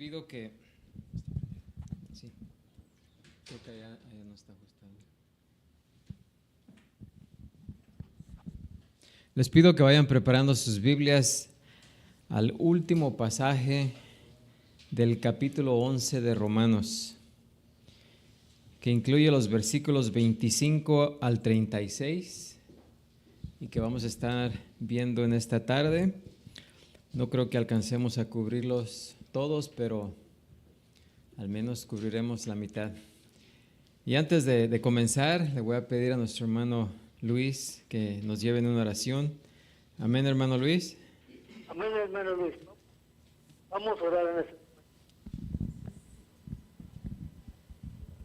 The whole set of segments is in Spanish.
pido que... Sí, creo que allá no está ajustado. Les pido que vayan preparando sus Biblias al último pasaje del capítulo 11 de Romanos, que incluye los versículos 25 al 36 y que vamos a estar viendo en esta tarde. No creo que alcancemos a cubrirlos todos, pero al menos cubriremos la mitad. Y antes de comenzar, le voy a pedir a nuestro hermano Luis que nos lleve en una oración. Amén, hermano Luis. Amén, hermano Luis. Vamos a orar en este.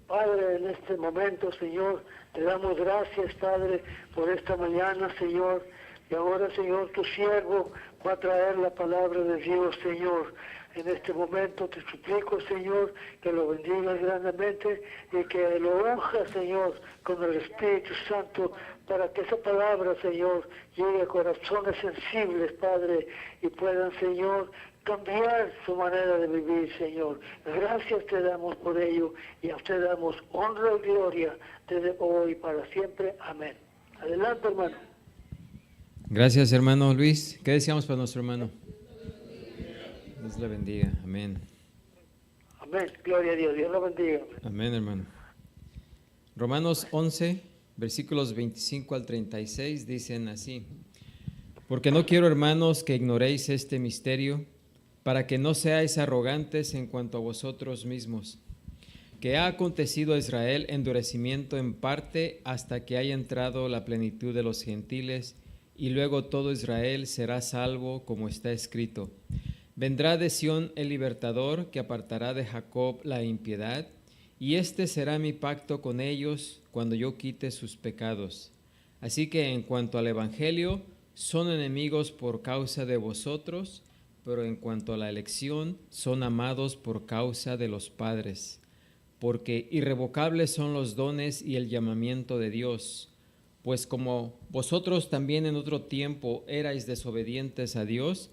Padre, en este momento, Señor, te damos gracias, Padre, por esta mañana, Señor. Y ahora, Señor, tu siervo va a traer la palabra de Dios, Señor. En este momento te suplico, Señor, que lo bendigas grandemente y que lo unjas, Señor, con el Espíritu Santo, para que esa palabra, Señor, llegue a corazones sensibles, Padre, y puedan, Señor, cambiar su manera de vivir, Señor. Gracias te damos por ello y a usted damos honra y gloria desde hoy y para siempre. Amén. Adelante, hermano. Gracias, hermano Luis. ¿Qué deseamos para nuestro hermano? Dios le bendiga. Amén. Amén. Gloria a Dios. Dios lo bendiga. Amén, hermano. Romanos 11, versículos 25 al 36 dicen así: Porque no quiero, hermanos, que ignoréis este misterio, para que no seáis arrogantes en cuanto a vosotros mismos, que ha acontecido a Israel endurecimiento en parte hasta que haya entrado la plenitud de los gentiles, y luego todo Israel será salvo, como está escrito: Vendrá de Sión el libertador, que apartará de Jacob la impiedad, y este será mi pacto con ellos cuando yo quite sus pecados. Así que en cuanto al evangelio, son enemigos por causa de vosotros, pero en cuanto a la elección, son amados por causa de los padres, porque irrevocables son los dones y el llamamiento de Dios. Pues como vosotros también en otro tiempo erais desobedientes a Dios,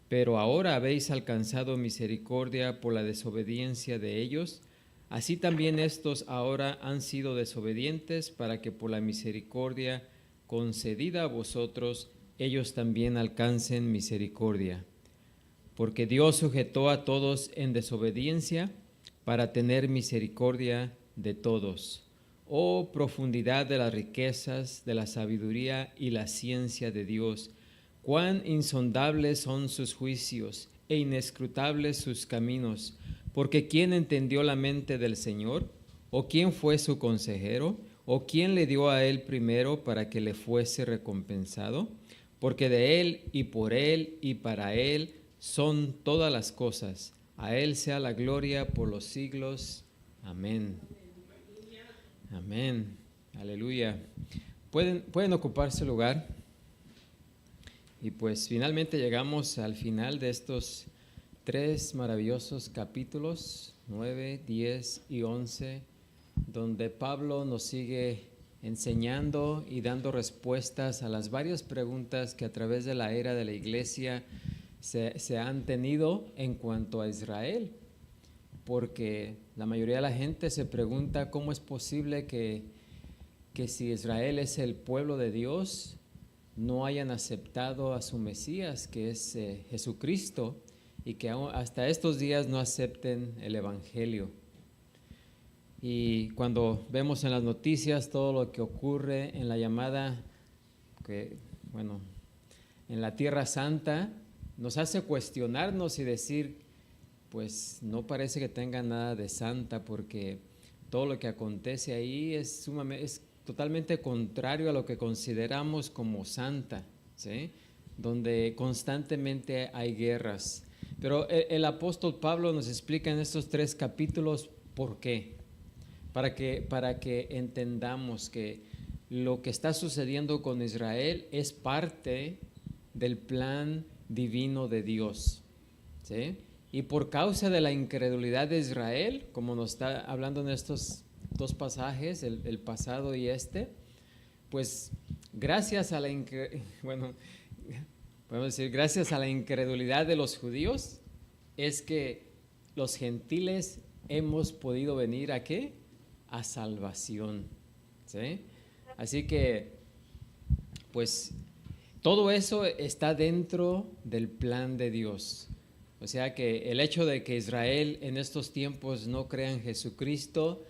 pero ahora habéis alcanzado misericordia por la desobediencia de ellos, así también estos ahora han sido desobedientes para que por la misericordia concedida a vosotros, ellos también alcancen misericordia. Porque Dios sujetó a todos en desobediencia para tener misericordia de todos. Oh profundidad de las riquezas, de la sabiduría y la ciencia de Dios, cuán insondables son sus juicios e inescrutables sus caminos. Porque ¿quién entendió la mente del Señor? ¿O quién fue su consejero? ¿O quién le dio a él primero para que le fuese recompensado? Porque de él y por él y para él son todas las cosas. A él sea la gloria por los siglos. Amén. Amén. Aleluya. Pueden ocupar su lugar. Y pues finalmente llegamos al final de estos 3 maravillosos capítulos, 9, 10 y 11, donde Pablo nos sigue enseñando y dando respuestas a las varias preguntas que a través de la era de la iglesia se han tenido en cuanto a Israel. Porque la mayoría de la gente se pregunta cómo es posible que si Israel es el pueblo de Dios, no hayan aceptado a su Mesías, que es Jesucristo, y que hasta estos días no acepten el Evangelio. Y cuando vemos en las noticias todo lo que ocurre en la llamada, en la Tierra Santa, nos hace cuestionarnos y decir, pues no parece que tenga nada de santa, porque todo lo que acontece ahí es totalmente contrario a lo que consideramos como santa, ¿sí? Donde constantemente hay guerras. Pero el apóstol Pablo nos explica en estos 3 capítulos por qué. Para que entendamos que lo que está sucediendo con Israel es parte del plan divino de Dios, ¿sí? Y por causa de la incredulidad de Israel, como nos está hablando en estos 2 pasajes, el pasado y pues gracias a gracias a la incredulidad de los judíos, es que los gentiles hemos podido venir ¿a qué? A salvación, ¿sí? Así que, pues, todo eso está dentro del plan de Dios. O sea que el hecho de que Israel en estos tiempos no crea en Jesucristo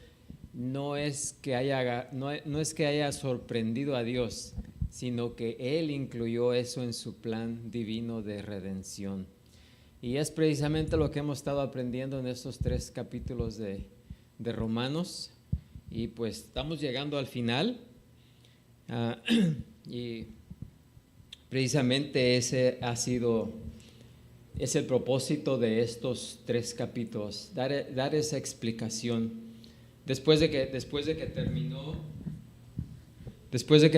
no es que haya sorprendido a Dios, sino que Él incluyó eso en su plan divino de redención. Y es precisamente lo que hemos estado aprendiendo en estos 3 capítulos de Romanos. Y pues estamos llegando al final. Y precisamente ese es el propósito de estos 3 capítulos, dar esa explicación. Después de que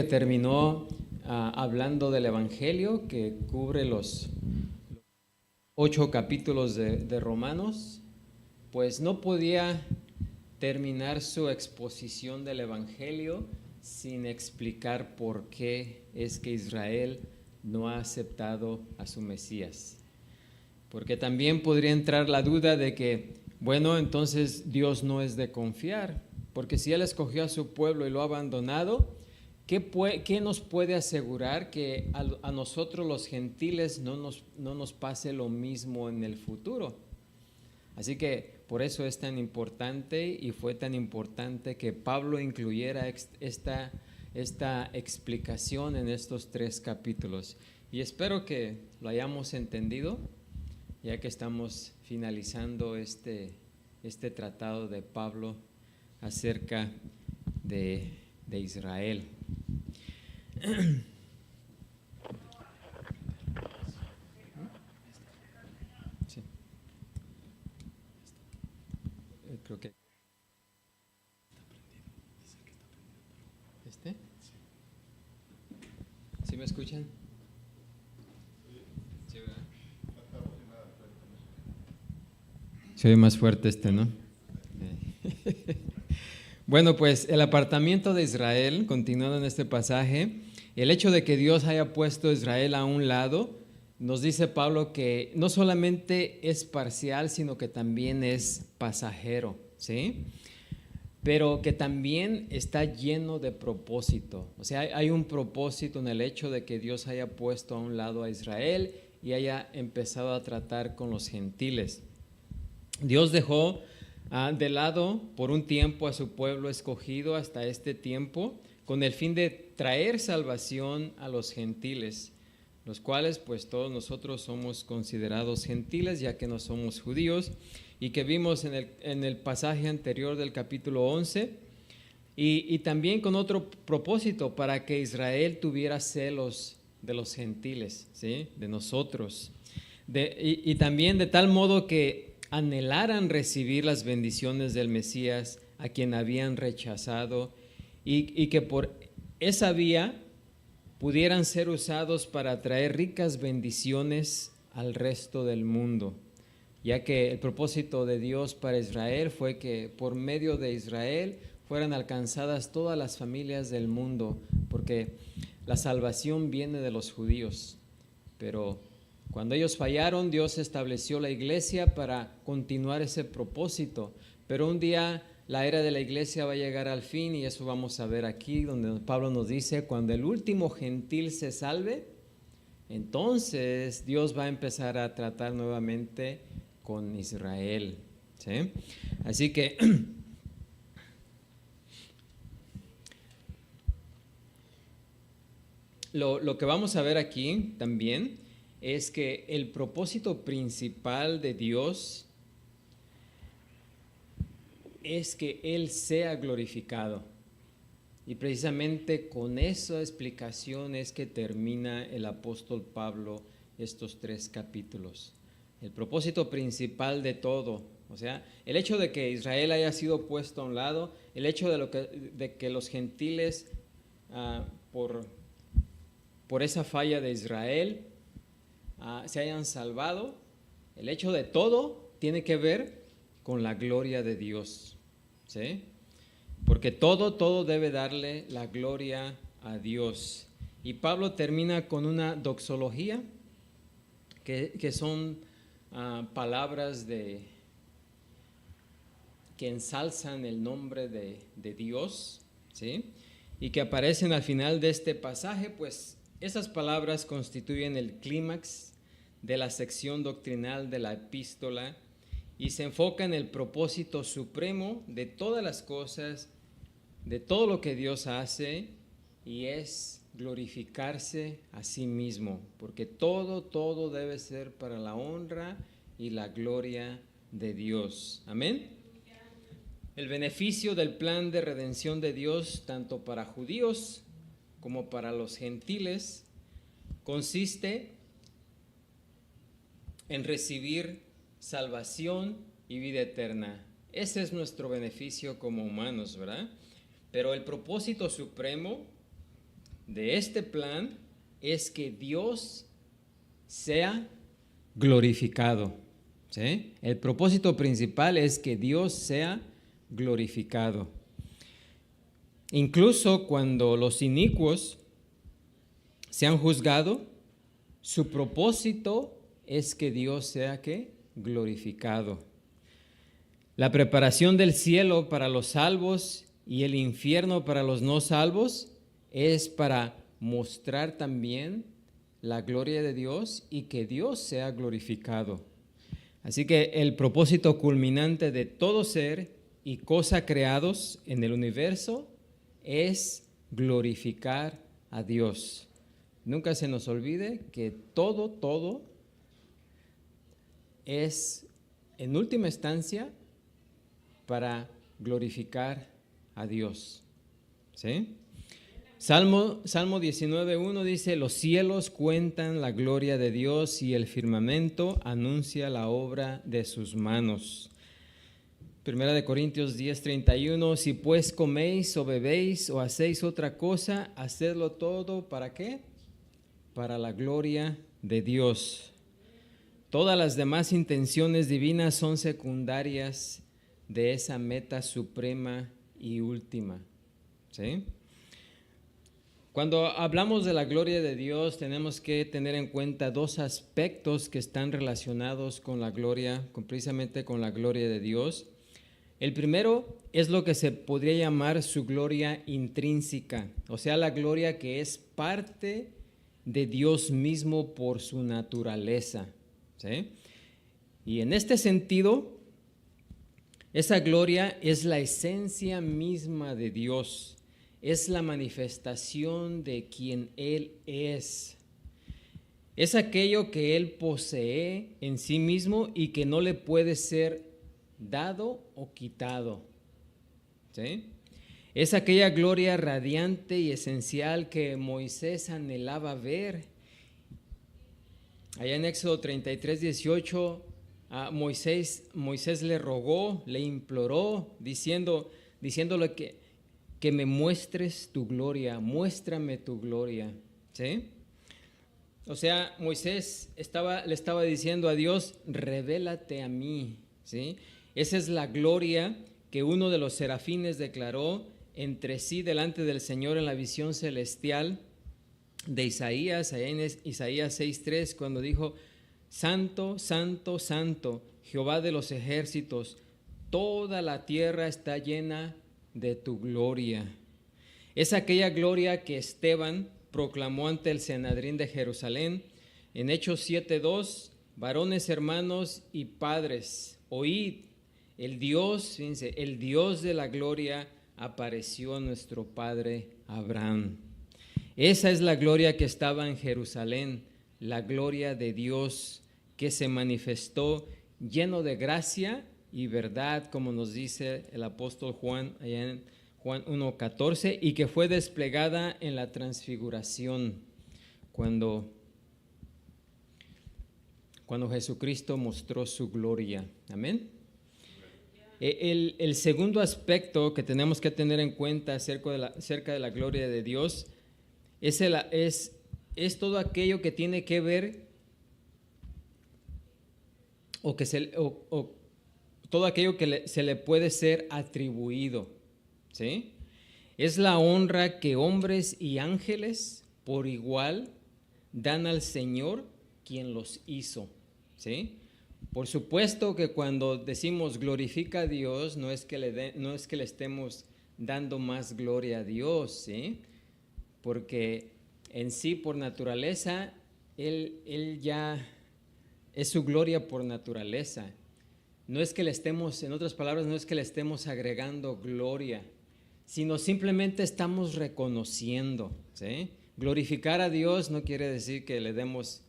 terminó hablando del Evangelio, que cubre los 8 capítulos de Romanos, pues no podía terminar su exposición del Evangelio sin explicar por qué es que Israel no ha aceptado a su Mesías. Porque también podría entrar la duda de que, bueno, entonces Dios no es de confiar, porque si Él escogió a su pueblo y lo ha abandonado, ¿qué nos puede asegurar que a nosotros los gentiles no nos pase lo mismo en el futuro? Así que por eso es tan importante y fue tan importante que Pablo incluyera esta explicación en estos 3 capítulos. Y espero que lo hayamos entendido, ya que estamos finalizando este tratado de Pablo acerca de Israel. Sí. Creo que ¿sí me escuchan? Sí, ¿verdad? Se oye más fuerte ¿no? Bueno, pues el apartamiento de Israel, continuando en este pasaje, el hecho de que Dios haya puesto a Israel a un lado, nos dice Pablo que no solamente es parcial, sino que también es pasajero, ¿sí? Pero que también está lleno de propósito. O sea, hay un propósito en el hecho de que Dios haya puesto a un lado a Israel y haya empezado a tratar con los gentiles. Dios dejó de lado por un tiempo a su pueblo escogido hasta este tiempo con el fin de traer salvación a los gentiles, los cuales pues todos nosotros somos considerados gentiles ya que no somos judíos, y que vimos en el pasaje anterior del capítulo 11, y también con otro propósito, para que Israel tuviera celos de los gentiles, ¿sí? De nosotros, y también de tal modo que anhelaran recibir las bendiciones del Mesías a quien habían rechazado, y que por esa vía pudieran ser usados para traer ricas bendiciones al resto del mundo, ya que el propósito de Dios para Israel fue que por medio de Israel fueran alcanzadas todas las familias del mundo, porque la salvación viene de los judíos, pero cuando ellos fallaron, Dios estableció la iglesia para continuar ese propósito, pero un día la era de la iglesia va a llegar al fin, y eso vamos a ver aquí, donde Pablo nos dice, cuando el último gentil se salve, entonces Dios va a empezar a tratar nuevamente con Israel, ¿sí? Así que lo que vamos a ver aquí también es que el propósito principal de Dios es que Él sea glorificado. Y precisamente con esa explicación es que termina el apóstol Pablo estos 3 capítulos. El propósito principal de todo, o sea, el hecho de que Israel haya sido puesto a un lado, el hecho de que los gentiles, por esa falla de Israel, se hayan salvado, el hecho de todo tiene que ver con la gloria de Dios, ¿sí? Porque todo debe darle la gloria a Dios. Y Pablo termina con una doxología, que son palabras de que ensalzan el nombre de Dios, ¿sí? Y que aparecen al final de este pasaje, pues esas palabras constituyen el clímax de la sección doctrinal de la epístola y se enfoca en el propósito supremo de todas las cosas, de todo lo que Dios hace, y es glorificarse a sí mismo, porque todo debe ser para la honra y la gloria de Dios. Amén. El beneficio del plan de redención de Dios, tanto para judíos como para los gentiles, consiste en recibir salvación y vida eterna. Ese es nuestro beneficio como humanos, ¿verdad? Pero el propósito supremo de este plan es que Dios sea glorificado, ¿sí? El propósito principal es que Dios sea glorificado. Incluso cuando los inicuos sean juzgados, su propósito es que Dios sea ¿qué? Glorificado. La preparación del cielo para los salvos y el infierno para los no salvos es para mostrar también la gloria de Dios y que Dios sea glorificado. Así que el propósito culminante de todo ser y cosa creados en el universo es glorificar a Dios. Nunca se nos olvide que todo es, en última instancia, para glorificar a Dios. ¿Sí? Salmo 19:1 dice: los cielos cuentan la gloria de Dios y el firmamento anuncia la obra de sus manos. Primera de Corintios 10:31: si pues coméis o bebéis o hacéis otra cosa, hacedlo todo, ¿para qué? Para la gloria de Dios. Todas las demás intenciones divinas son secundarias de esa meta suprema y última. ¿Sí? Cuando hablamos de la gloria de Dios, tenemos que tener en cuenta dos aspectos que están relacionados con la gloria, precisamente con la gloria de Dios. El primero es lo que se podría llamar su gloria intrínseca, o sea, la gloria que es parte de Dios mismo por su naturaleza, ¿sí? Y en este sentido, esa gloria es la esencia misma de Dios, es la manifestación de quien Él es. Es aquello que Él posee en sí mismo y que no le puede ser dado o quitado. ¿Sí? Es aquella gloria radiante y esencial que Moisés anhelaba ver. Allá en Éxodo 33:18, a Moisés le rogó, le imploró, diciéndole que me muestres tu gloria, muéstrame tu gloria. ¿Sí? O sea, Moisés le estaba diciendo a Dios: revélate a mí. ¿Sí? Esa es la gloria que uno de los serafines declaró entre sí delante del Señor en la visión celestial de Isaías, allá en Isaías 6:3, cuando dijo: santo, santo, santo, Jehová de los ejércitos, toda la tierra está llena de tu gloria. Es aquella gloria que Esteban proclamó ante el Sanedrín de Jerusalén en Hechos 7:2: varones, hermanos y padres, oíd, el Dios de la gloria apareció a nuestro padre Abraham. Esa es la gloria que estaba en Jerusalén, la gloria de Dios que se manifestó lleno de gracia y verdad, como nos dice el apóstol Juan allá en Juan 1:14, y que fue desplegada en la transfiguración cuando Jesucristo mostró su gloria. Amén. El segundo aspecto que tenemos que tener en cuenta acerca de la gloria de Dios es todo aquello que tiene que ver todo aquello que se le puede ser atribuido. ¿Sí? Es la honra que hombres y ángeles por igual dan al Señor quien los hizo. ¿Sí? Por supuesto que cuando decimos glorifica a Dios, no es que le estemos dando más gloria a Dios, ¿sí? Porque en sí, por naturaleza, Él ya es su gloria por naturaleza. No es que le estemos, en otras palabras, no es que le estemos agregando gloria, sino simplemente estamos reconociendo, ¿sí? Glorificar a Dios no quiere decir que le demos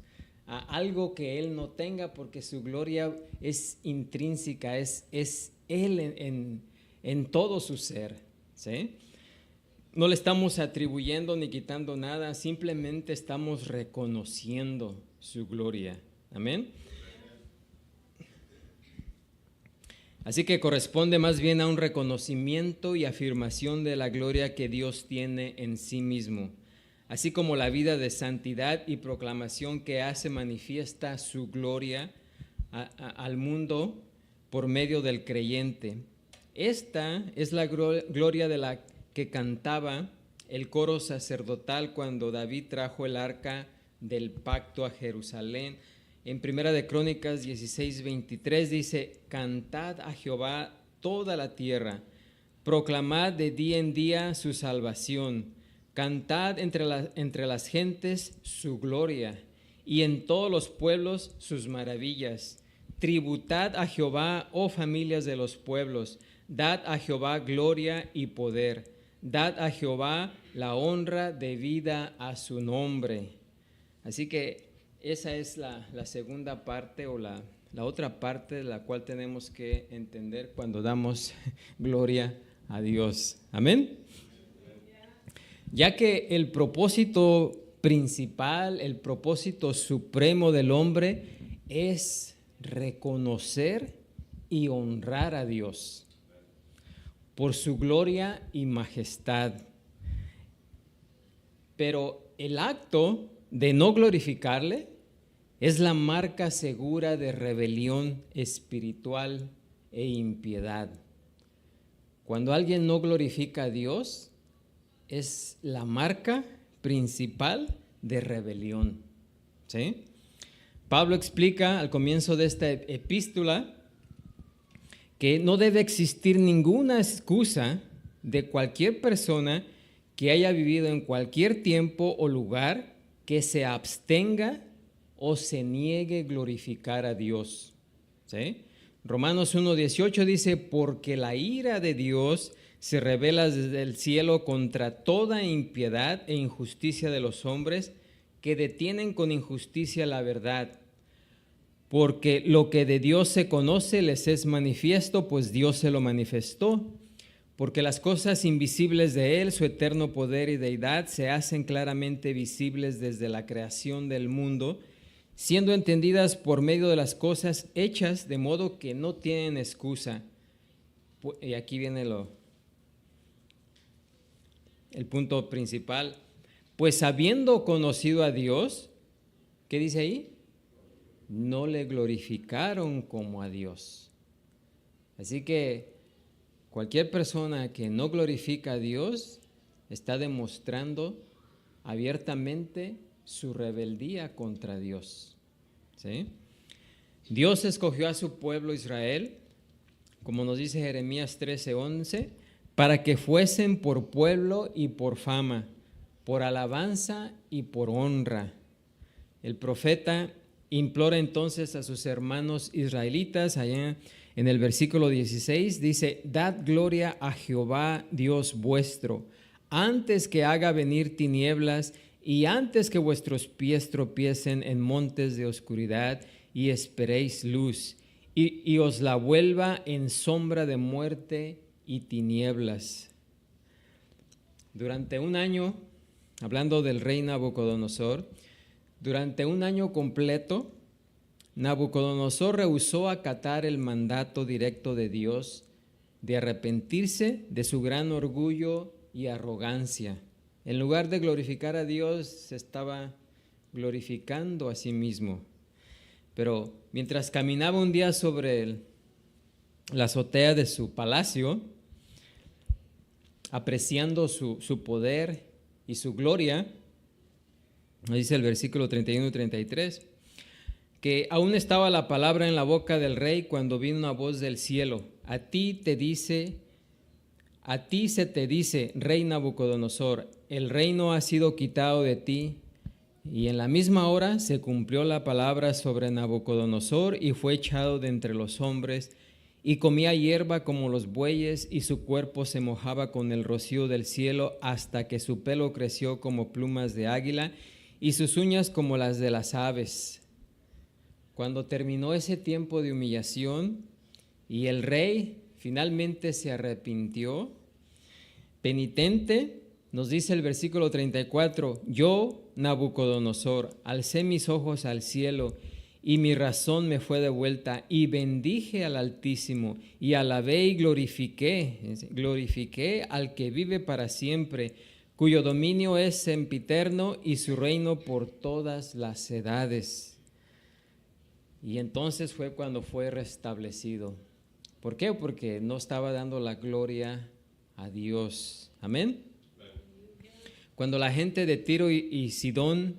a algo que Él no tenga, porque su gloria es intrínseca, es Él en todo su ser, ¿sí? No le estamos atribuyendo ni quitando nada, simplemente estamos reconociendo su gloria. Amén. Así que corresponde más bien a un reconocimiento y afirmación de la gloria que Dios tiene en sí mismo, así como la vida de santidad y proclamación que hace manifiesta su gloria al mundo por medio del creyente. Esta es la gloria de la que cantaba el coro sacerdotal cuando David trajo el arca del pacto a Jerusalén. En Primera de Crónicas 16:23 dice: cantad a Jehová toda la tierra, proclamad de día en día su salvación, cantad entre las gentes su gloria, y en todos los pueblos sus maravillas. Tributad a Jehová, oh familias de los pueblos, dad a Jehová gloria y poder, dad a Jehová la honra debida a su nombre. Así que esa es la segunda parte o la otra parte de la cual tenemos que entender cuando damos gloria a Dios. Amén. Ya que el propósito principal, el propósito supremo del hombre es reconocer y honrar a Dios por su gloria y majestad. Pero el acto de no glorificarle es la marca segura de rebelión espiritual e impiedad. Cuando alguien no glorifica a Dios, es la marca principal de rebelión, ¿sí? Pablo explica al comienzo de esta epístola que no debe existir ninguna excusa de cualquier persona que haya vivido en cualquier tiempo o lugar que se abstenga o se niegue glorificar a Dios, ¿sí? Romanos 1:18 dice: porque la ira de Dios se revela desde el cielo contra toda impiedad e injusticia de los hombres que detienen con injusticia la verdad. Porque lo que de Dios se conoce les es manifiesto, pues Dios se lo manifestó. Porque las cosas invisibles de Él, su eterno poder y deidad, se hacen claramente visibles desde la creación del mundo, siendo entendidas por medio de las cosas hechas, de modo que no tienen excusa. Y aquí viene el punto principal. Pues habiendo conocido a Dios, ¿qué dice ahí? No le glorificaron como a Dios. Así que cualquier persona que no glorifica a Dios está demostrando abiertamente su rebeldía contra Dios, ¿sí? Dios escogió a su pueblo Israel, como nos dice Jeremías 13:11, para que fuesen por pueblo y por fama, por alabanza y por honra. El profeta implora entonces a sus hermanos israelitas, allá en el versículo 16, dice: dad gloria a Jehová Dios vuestro, antes que haga venir tinieblas y antes que vuestros pies tropiecen en montes de oscuridad y esperéis luz, y os la vuelva en sombra de muerte y tinieblas. Durante un año, hablando del rey Nabucodonosor, durante un año completo, Nabucodonosor rehusó acatar el mandato directo de Dios de arrepentirse de su gran orgullo y arrogancia. En lugar de glorificar a Dios, se estaba glorificando a sí mismo. Pero mientras caminaba un día sobre la azotea de su palacio, apreciando su poder y su gloria, dice el versículo 31 y 33, que aún estaba la palabra en la boca del rey cuando vino una voz del cielo. A ti se te dice, rey Nabucodonosor, el reino ha sido quitado de ti. Y en la misma hora se cumplió la palabra sobre Nabucodonosor y fue echado de entre los hombres y comía hierba como los bueyes y su cuerpo se mojaba con el rocío del cielo hasta que su pelo creció como plumas de águila y sus uñas como las de las aves. Cuando terminó ese tiempo de humillación y el rey finalmente se arrepintió, penitente, nos dice el versículo 34, yo, Nabucodonosor, alcé mis ojos al cielo y mi razón me fue devuelta y bendije al Altísimo y alabé y glorifiqué al que vive para siempre, cuyo dominio es sempiterno y su reino por todas las edades. Y entonces fue cuando fue restablecido. ¿Por qué? Porque no estaba dando la gloria a Dios. Amén. Cuando la gente de Tiro y Sidón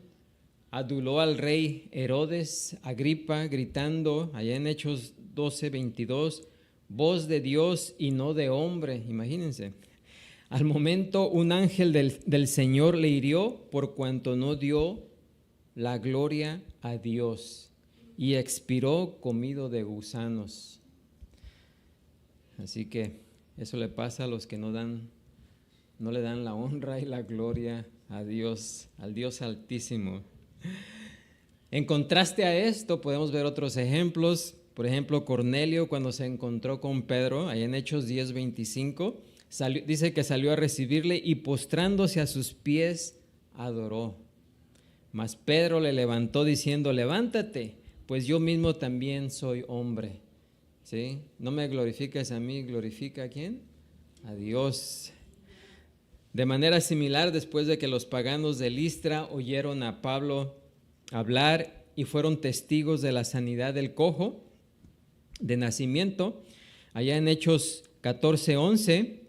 aduló al rey Herodes Agripa, gritando, allá en Hechos 12:22, voz de Dios y no de hombre, imagínense. Al momento un ángel del Señor le hirió por cuanto no dio la gloria a Dios y expiró comido de gusanos. Así que eso le pasa a los que no le dan la honra y la gloria a Dios, al Dios Altísimo. En contraste a esto podemos ver otros ejemplos. Por ejemplo, Cornelio cuando se encontró con Pedro, ahí en Hechos 10:25, dice que salió a recibirle y postrándose a sus pies adoró. Mas Pedro le levantó diciendo, levántate, pues yo mismo también soy hombre. ¿Sí? No me glorifiques a mí, glorifica ¿a quién? A Dios. De manera similar, después de que los paganos de Listra oyeron a Pablo hablar y fueron testigos de la sanidad del cojo de nacimiento, allá en Hechos 14:11,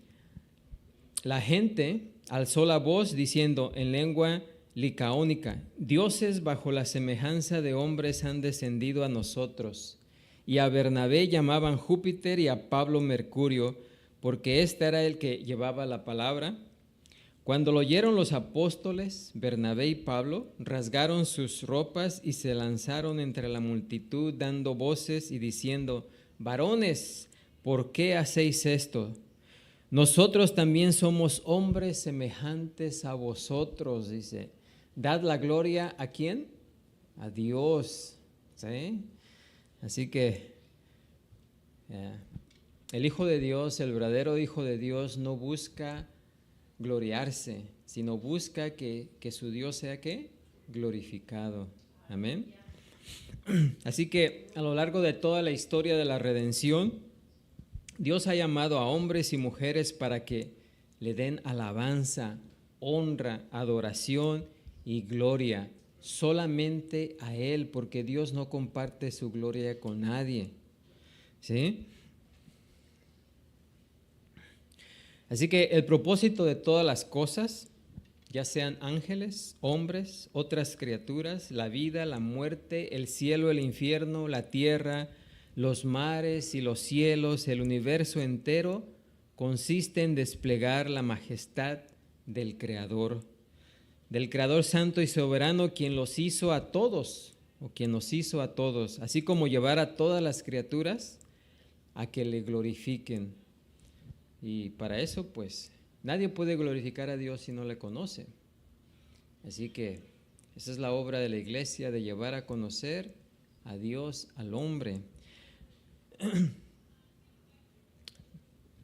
la gente alzó la voz diciendo en lengua licaónica, dioses bajo la semejanza de hombres han descendido a nosotros. Y a Bernabé llamaban Júpiter y a Pablo Mercurio, porque este era el que llevaba la palabra. Cuando lo oyeron los apóstoles, Bernabé y Pablo, rasgaron sus ropas y se lanzaron entre la multitud, dando voces y diciendo, varones, ¿por qué hacéis esto? Nosotros también somos hombres semejantes a vosotros, dice. Dad la gloria ¿a quién? A Dios. ¿Sí? Así que el Hijo de Dios, el verdadero Hijo de Dios, no busca gloriarse, sino busca que su Dios sea ¿qué? Glorificado. Amén. Así que a lo largo de toda la historia de la redención, Dios ha llamado a hombres y mujeres para que le den alabanza, honra, adoración y gloria solamente a Él, porque Dios no comparte su gloria con nadie. ¿Sí? Así que el propósito de todas las cosas, ya sean ángeles, hombres, otras criaturas, la vida, la muerte, el cielo, el infierno, la tierra, los mares y los cielos, el universo entero, consiste en desplegar la majestad del Creador santo y soberano, quien los hizo a todos, o quien nos hizo a todos, así como llevar a todas las criaturas a que le glorifiquen. Y para eso, pues, nadie puede glorificar a Dios si no le conoce. Así que esa es la obra de la iglesia, de llevar a conocer a Dios al hombre.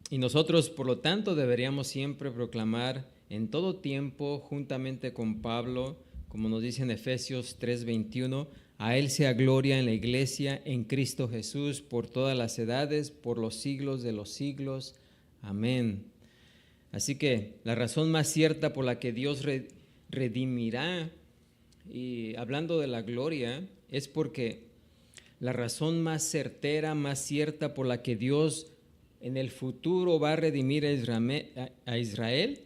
Y nosotros, por lo tanto, deberíamos siempre proclamar en todo tiempo, juntamente con Pablo, como nos dice en Efesios 3:21, a Él sea gloria en la iglesia, en Cristo Jesús, por todas las edades, por los siglos de los siglos. Amén. Así que la razón más cierta por la que Dios redimirá, y hablando de la gloria, es porque la razón más certera, más cierta por la que Dios en el futuro va a redimir a Israel,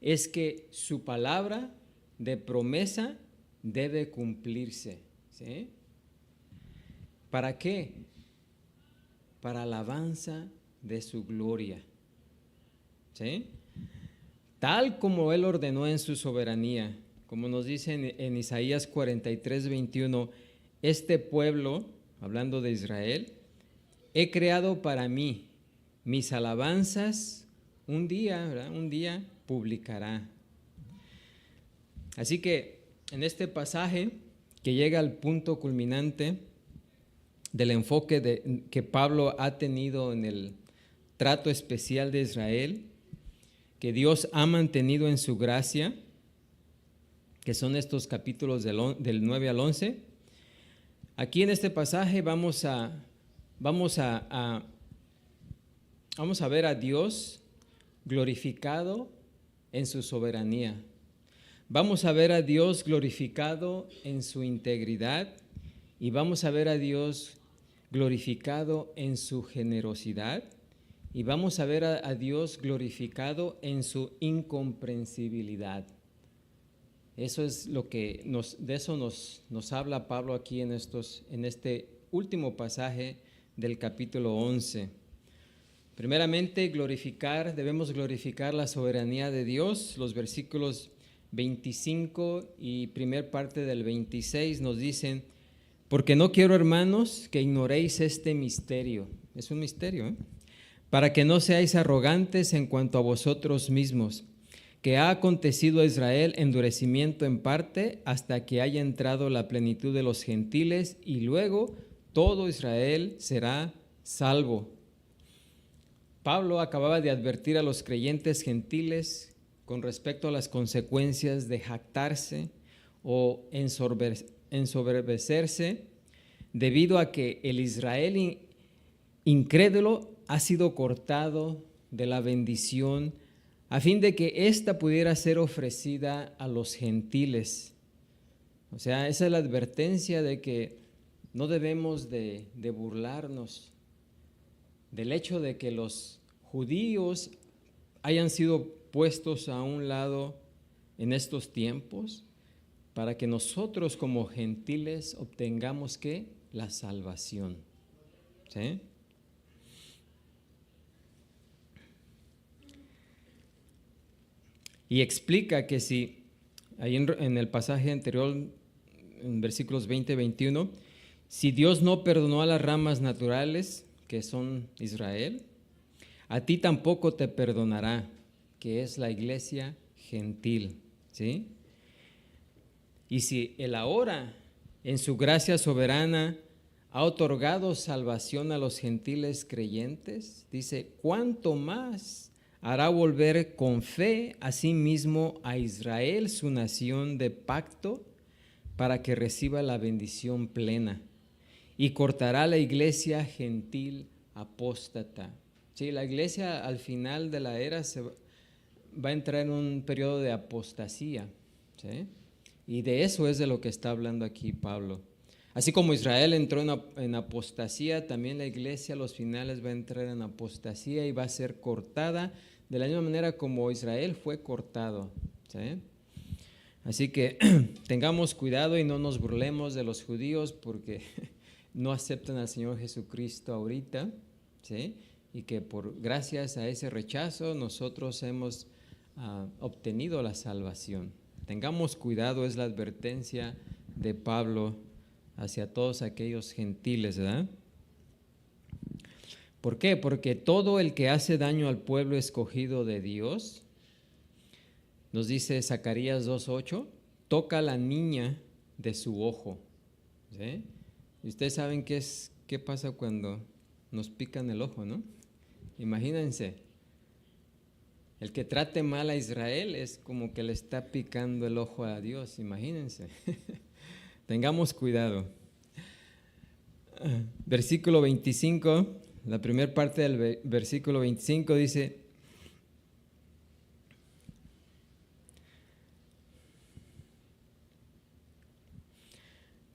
es que su palabra de promesa debe cumplirse. ¿Sí? ¿Para qué? Para alabanza de su gloria. ¿Sí? Tal como Él ordenó en su soberanía, como nos dice en Isaías 43, 21, este pueblo, hablando de Israel, he creado para mí, mis alabanzas un día, ¿verdad? Un día publicará. Así que en este pasaje que llega al punto culminante del enfoque que Pablo ha tenido en el trato especial de Israel, que Dios ha mantenido en su gracia, que son estos capítulos del 9 al 11. Aquí en este pasaje vamos a ver a Dios glorificado en su soberanía. Vamos a ver a Dios glorificado en su integridad y vamos a ver a Dios glorificado en su generosidad y vamos a ver a Dios glorificado en su incomprensibilidad. Eso es lo que de eso nos habla Pablo aquí en este último pasaje del capítulo 11. Primeramente, debemos glorificar la soberanía de Dios. Los versículos 25 y primer parte del 26 nos dicen: porque no quiero, hermanos, que ignoréis este misterio. Es un misterio, ¿eh? Para que no seáis arrogantes en cuanto a vosotros mismos, que ha acontecido a Israel endurecimiento en parte hasta que haya entrado la plenitud de los gentiles y luego todo Israel será salvo. Pablo acababa de advertir a los creyentes gentiles con respecto a las consecuencias de jactarse o ensoberbecerse debido a que el Israel incrédulo ha sido cortado de la bendición a fin de que ésta pudiera ser ofrecida a los gentiles. O sea, esa es la advertencia de que no debemos de burlarnos del hecho de que los judíos hayan sido puestos a un lado en estos tiempos para que nosotros como gentiles obtengamos ¿qué? La salvación. ¿Sí? Y explica que si, ahí en el pasaje anterior, en versículos 20 y 21, si Dios no perdonó a las ramas naturales, que son Israel, a ti tampoco te perdonará, que es la iglesia gentil. ¿Sí? Y si Él ahora, en su gracia soberana, ha otorgado salvación a los gentiles creyentes, dice, ¿cuánto más hará volver con fe a sí mismo a Israel, su nación de pacto, para que reciba la bendición plena? Y cortará la iglesia gentil apóstata. Sí, la iglesia al final de la era va a entrar en un periodo de apostasía. ¿Sí? Y de eso es de lo que está hablando aquí Pablo. Así como Israel entró en apostasía, también la iglesia a los finales va a entrar en apostasía y va a ser cortada de la misma manera como Israel fue cortado. ¿Sí? Así que tengamos cuidado y no nos burlemos de los judíos porque no aceptan al Señor Jesucristo ahorita. ¿Sí? Y que gracias a ese rechazo nosotros hemos obtenido la salvación. Tengamos cuidado, es la advertencia de Pablo hacia todos aquellos gentiles, ¿verdad? ¿Por qué? Porque todo el que hace daño al pueblo escogido de Dios, nos dice Zacarías 2:8, toca a la niña de su ojo. ¿Sí? Y ustedes saben qué pasa cuando nos pican el ojo, ¿no? Imagínense, el que trate mal a Israel es como que le está picando el ojo a Dios, imagínense. Tengamos cuidado. Versículo 25, la primera parte del versículo 25 dice: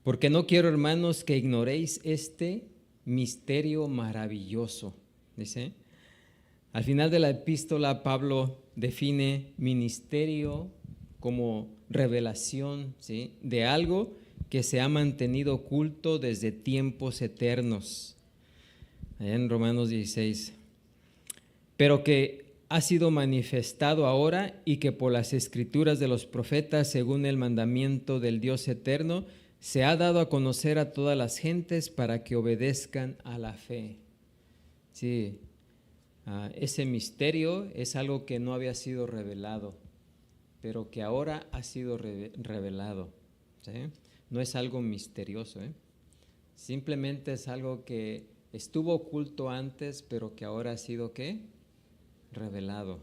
porque no quiero, hermanos, que ignoréis este misterio maravilloso. Dice, al final de la epístola Pablo define ministerio como revelación, ¿sí?, de algo que se ha mantenido oculto desde tiempos eternos. Allá en Romanos 16. Pero que ha sido manifestado ahora y que por las escrituras de los profetas, según el mandamiento del Dios eterno, se ha dado a conocer a todas las gentes para que obedezcan a la fe. Sí, ese misterio es algo que no había sido revelado, pero que ahora ha sido revelado. ¿Sí? No es algo misterioso, simplemente es algo que estuvo oculto antes, pero que ahora ha sido ¿qué? Revelado.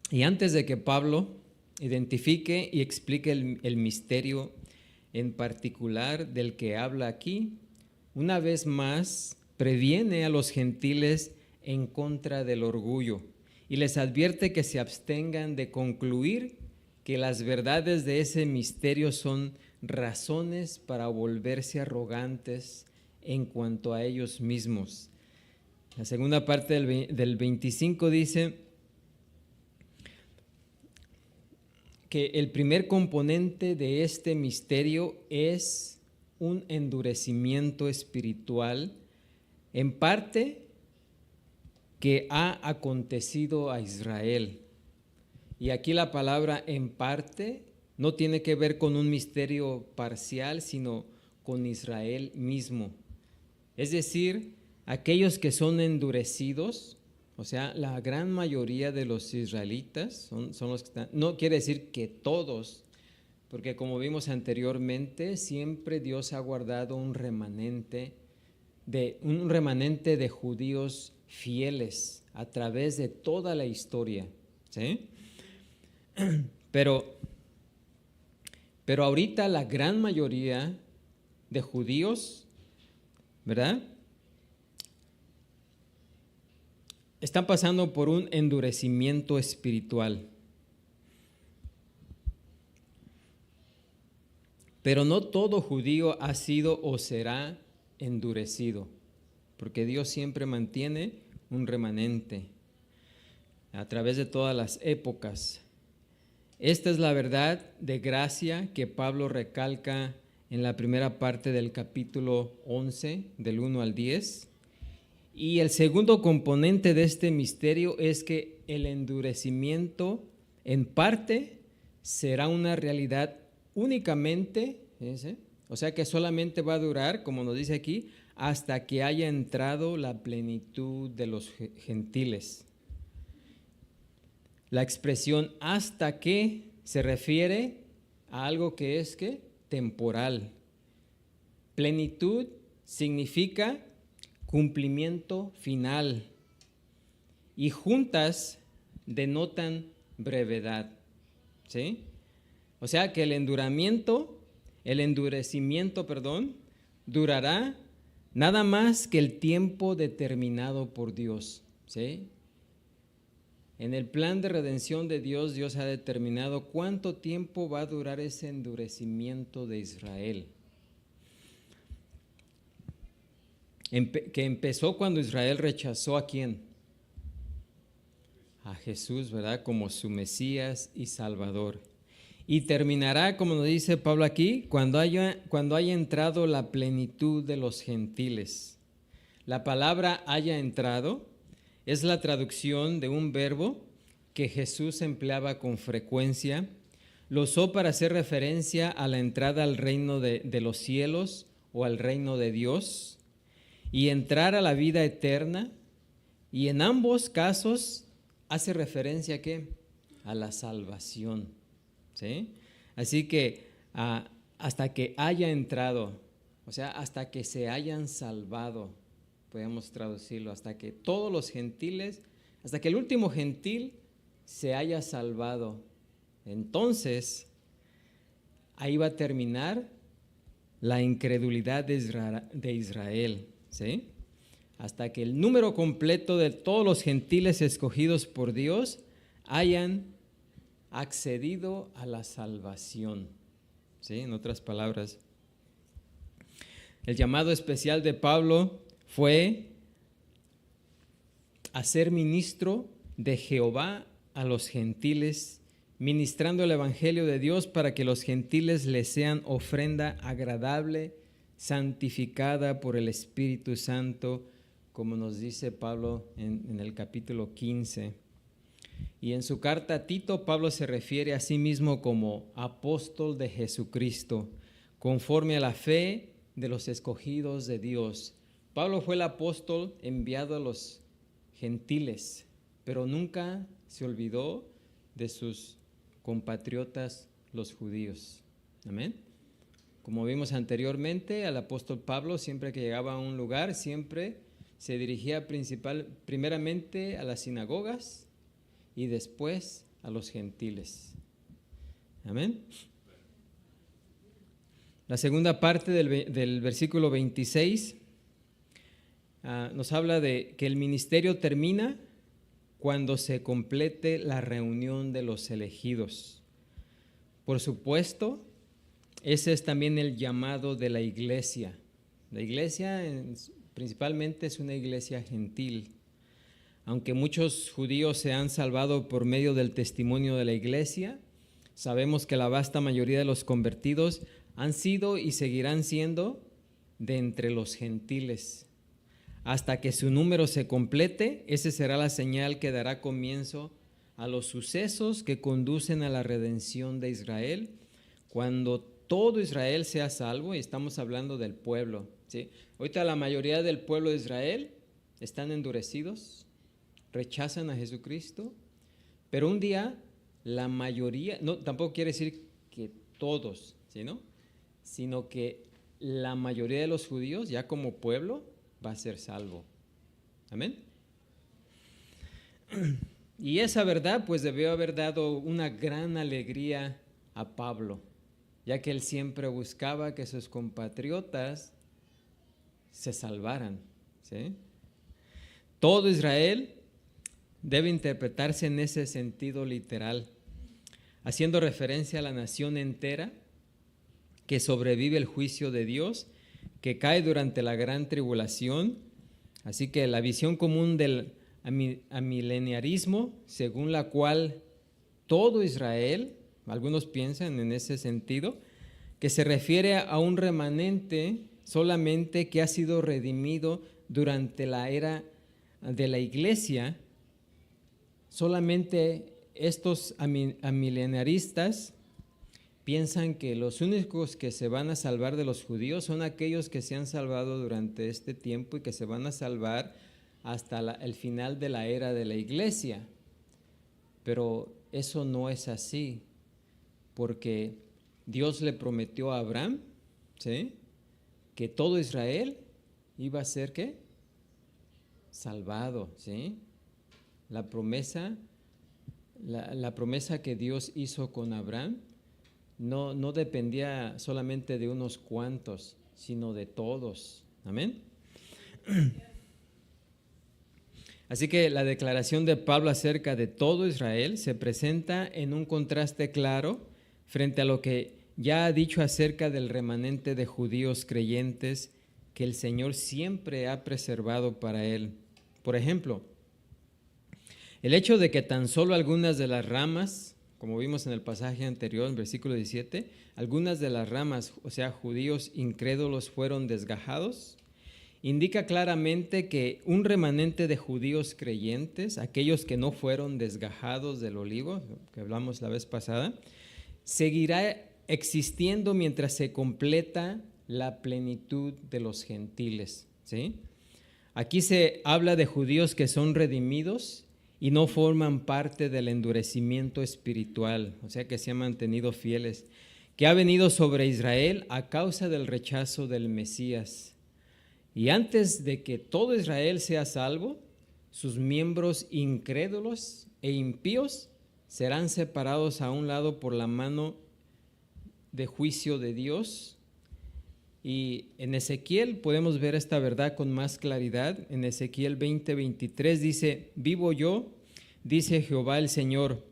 Y antes de que Pablo identifique y explique el misterio en particular del que habla aquí, una vez más previene a los gentiles en contra del orgullo y les advierte que se abstengan de concluir que las verdades de ese misterio son razones para volverse arrogantes en cuanto a ellos mismos. La segunda parte del 25 dice que el primer componente de este misterio es un endurecimiento espiritual, en parte que ha acontecido a Israel. Y aquí la palabra en parte no tiene que ver con un misterio parcial, sino con Israel mismo. Es decir, aquellos que son endurecidos, o sea, la gran mayoría de los israelitas son los que están, no quiere decir que todos, porque como vimos anteriormente, siempre Dios ha guardado un remanente de judíos fieles a través de toda la historia, ¿sí? Pero ahorita la gran mayoría de judíos, ¿verdad?, están pasando por un endurecimiento espiritual. Pero no todo judío ha sido o será endurecido, porque Dios siempre mantiene un remanente a través de todas las épocas. Esta es la verdad de gracia que Pablo recalca en la primera parte del capítulo 11, del 1 al 10. Y el segundo componente de este misterio es que el endurecimiento en parte será una realidad únicamente, ¿sí? O sea que solamente va a durar, como nos dice aquí, hasta que haya entrado la plenitud de los gentiles. La expresión hasta que se refiere a algo que es ¿qué? Temporal. Plenitud significa cumplimiento final y juntas denotan brevedad, ¿sí? O sea que el endurecimiento, durará nada más que el tiempo determinado por Dios, ¿sí? En el plan de redención de Dios, Dios ha determinado cuánto tiempo va a durar ese endurecimiento de Israel. Que empezó cuando Israel rechazó ¿a quién? A Jesús, ¿verdad? Como su Mesías y Salvador. Y terminará, como nos dice Pablo aquí, cuando haya entrado la plenitud de los gentiles. La palabra haya entrado es la traducción de un verbo que Jesús empleaba con frecuencia. Lo usó para hacer referencia a la entrada al reino de los cielos o al reino de Dios y entrar a la vida eterna. Y en ambos casos hace referencia ¿a qué? A la salvación, ¿sí? Así que hasta que haya entrado, o sea, hasta que se hayan salvado, podemos traducirlo, hasta que todos los gentiles, hasta que el último gentil se haya salvado. Entonces, ahí va a terminar la incredulidad de Israel, ¿sí? Hasta que el número completo de todos los gentiles escogidos por Dios hayan accedido a la salvación, ¿sí? En otras palabras, el llamado especial de Pablo fue a ser ministro de Jehová a los gentiles ministrando el evangelio de Dios para que los gentiles les sean ofrenda agradable, santificada por el Espíritu Santo, como nos dice Pablo en el capítulo 15. Y en su carta a Tito, Pablo se refiere a sí mismo como apóstol de Jesucristo, conforme a la fe de los escogidos de Dios. Pablo fue el apóstol enviado a los gentiles, pero nunca se olvidó de sus compatriotas primeros judíos. Amén. Como vimos anteriormente, al apóstol Pablo, siempre que llegaba a un lugar, siempre se dirigía primeramente a las sinagogas y después a los gentiles. Amén. La segunda parte del versículo 26 nos habla de que el ministerio termina cuando se complete la reunión de los elegidos. Por supuesto, ese es también el llamado de la iglesia. La iglesia principalmente es una iglesia gentil. Aunque muchos judíos se han salvado por medio del testimonio de la iglesia, sabemos que la vasta mayoría de los convertidos han sido y seguirán siendo de entre los gentiles. Hasta que su número se complete, esa será la señal que dará comienzo a los sucesos que conducen a la redención de Israel, cuando todo Israel sea salvo, y estamos hablando del pueblo, ¿sí? Ahorita la mayoría del pueblo de Israel están endurecidos, rechazan a Jesucristo, pero un día la mayoría, no, tampoco quiere decir que todos, ¿sí, no? Sino que la mayoría de los judíos, ya como pueblo, va a ser salvo. Amén. Y esa verdad pues debió haber dado una gran alegría a Pablo, ya que él siempre buscaba que sus compatriotas se salvaran, ¿sí? Todo Israel debe interpretarse en ese sentido literal, haciendo referencia a la nación entera que sobrevive el juicio de Dios, que cae durante la gran tribulación. Así que la visión común del amileniarismo, según la cual todo Israel, algunos piensan en ese sentido, que se refiere a un remanente solamente que ha sido redimido durante la era de la iglesia. Solamente estos amilenaristas piensan que los únicos que se van a salvar de los judíos son aquellos que se han salvado durante este tiempo y que se van a salvar hasta el final de la era de la iglesia. Pero eso no es así, porque Dios le prometió a Abraham, ¿sí?, que todo Israel iba a ser, ¿qué?, salvado, ¿sí? La promesa que Dios hizo con Abraham no dependía solamente de unos cuantos, sino de todos. Amén. Así que la declaración de Pablo acerca de todo Israel se presenta en un contraste claro frente a lo que ya ha dicho acerca del remanente de judíos creyentes que el Señor siempre ha preservado para él. Por ejemplo, el hecho de que tan solo algunas de las ramas, como vimos en el pasaje anterior, en versículo 17, algunas de las ramas, o sea, judíos incrédulos, fueron desgajados, indica claramente que un remanente de judíos creyentes, aquellos que no fueron desgajados del olivo, que hablamos la vez pasada, seguirá existiendo mientras se completa la plenitud de los gentiles, ¿sí? Aquí se habla de judíos que son redimidos y no forman parte del endurecimiento espiritual, o sea que se han mantenido fieles, que ha venido sobre Israel a causa del rechazo del Mesías. Y antes de que todo Israel sea salvo, sus miembros incrédulos e impíos serán separados a un lado por la mano de juicio de Dios. Y en Ezequiel podemos ver esta verdad con más claridad. En Ezequiel 20:23 dice: vivo yo, dice Jehová el Señor,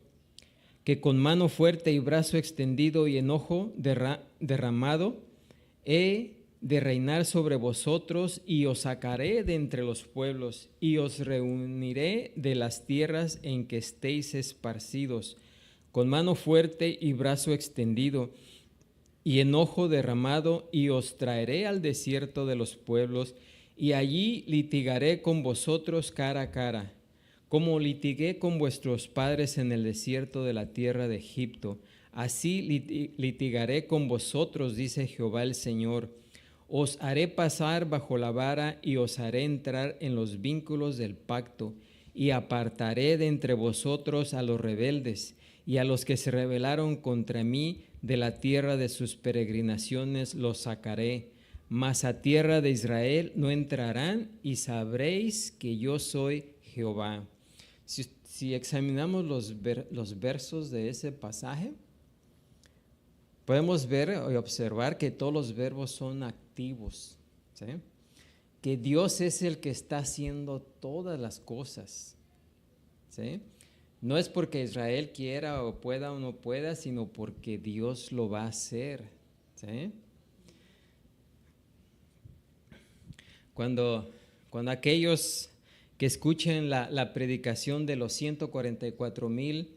que con mano fuerte y brazo extendido y enojo derramado he de reinar sobre vosotros, y os sacaré de entre los pueblos, y os reuniré de las tierras en que estéis esparcidos, con mano fuerte y brazo extendido, y enojo derramado, y os traeré al desierto de los pueblos, y allí litigaré con vosotros cara a cara, como litigué con vuestros padres en el desierto de la tierra de Egipto. Así litigaré con vosotros, dice Jehová el Señor. Os haré pasar bajo la vara y os haré entrar en los vínculos del pacto, y apartaré de entre vosotros a los rebeldes y a los que se rebelaron contra mí de la tierra de sus peregrinaciones los sacaré, mas a tierra de Israel no entrarán, y sabréis que yo soy Jehová. Si examinamos los versos de ese pasaje, podemos ver y observar que todos los verbos son activos, ¿sí? Que Dios es el que está haciendo todas las cosas, ¿sí? No es porque Israel quiera o pueda o no pueda, sino porque Dios lo va a hacer, ¿sí? Cuando aquellos que escuchen la predicación de los 144,000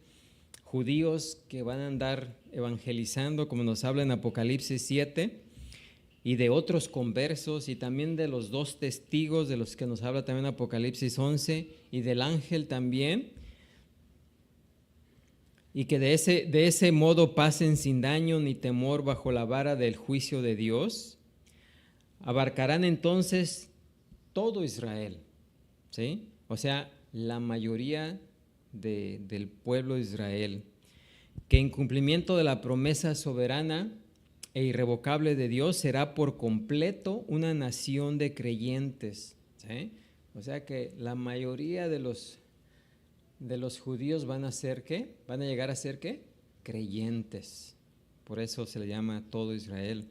judíos que van a andar evangelizando, como nos habla en Apocalipsis 7, y de otros conversos, y también de los 2 testigos de los que nos habla también Apocalipsis 11, y del ángel también, y que de ese modo pasen sin daño ni temor bajo la vara del juicio de Dios, abarcarán entonces todo Israel, ¿sí? O sea, la mayoría del pueblo de Israel, que en cumplimiento de la promesa soberana e irrevocable de Dios será por completo una nación de creyentes, ¿sí? O sea que la mayoría de los judíos van a ser ¿qué? Van a llegar a ser ¿qué? Creyentes. Por eso se le llama todo Israel.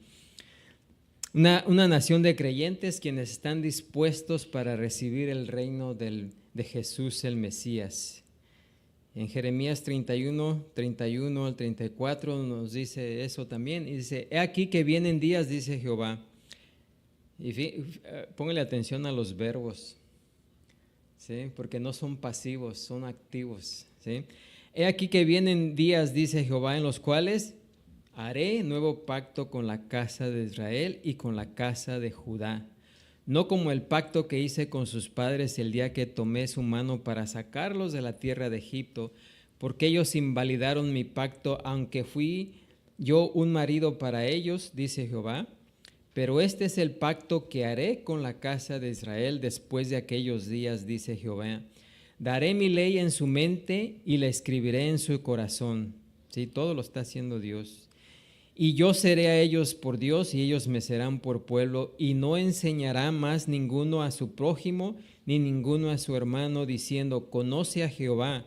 Una nación de creyentes quienes están dispuestos para recibir el reino de Jesús el Mesías. En Jeremías 31 al 34 nos dice eso también. Y dice, he aquí que vienen días, dice Jehová. Y póngale atención a los verbos, ¿sí? Porque no son pasivos, son activos, ¿sí? He aquí que vienen días, dice Jehová, en los cuales haré nuevo pacto con la casa de Israel y con la casa de Judá, no como el pacto que hice con sus padres el día que tomé su mano para sacarlos de la tierra de Egipto, porque ellos invalidaron mi pacto, aunque fui yo un marido para ellos, dice Jehová. Pero este es el pacto que haré con la casa de Israel después de aquellos días, dice Jehová. Daré mi ley en su mente y la escribiré en su corazón. Sí, todo lo está haciendo Dios. Y yo seré a ellos por Dios y ellos me serán por pueblo, y no enseñará más ninguno a su prójimo ni ninguno a su hermano, diciendo, conoce a Jehová,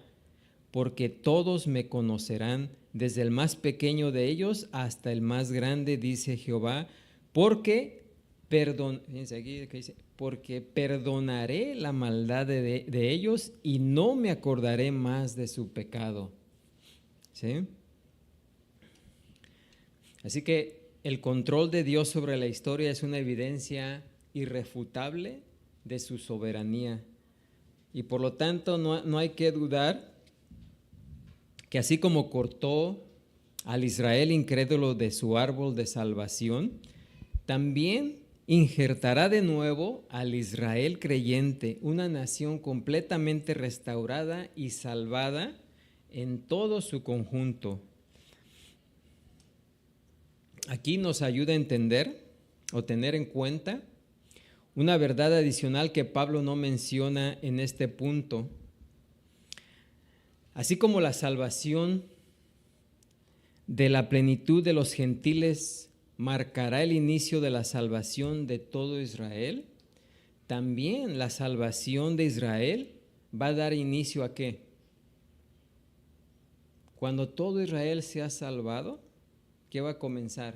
porque todos me conocerán, desde el más pequeño de ellos hasta el más grande, dice Jehová, porque perdonaré la maldad de ellos y no me acordaré más de su pecado. ¿Sí? Así que el control de Dios sobre la historia es una evidencia irrefutable de su soberanía. Y por lo tanto no hay que dudar que así como cortó al Israel incrédulo de su árbol de salvación, también injertará de nuevo al Israel creyente, una nación completamente restaurada y salvada en todo su conjunto. Aquí nos ayuda a entender o tener en cuenta una verdad adicional que Pablo no menciona en este punto. Así como la salvación de la plenitud de los gentiles marcará el inicio de la salvación de todo Israel, también la salvación de Israel va a dar inicio ¿a qué? Cuando todo Israel sea salvado, ¿qué va a comenzar?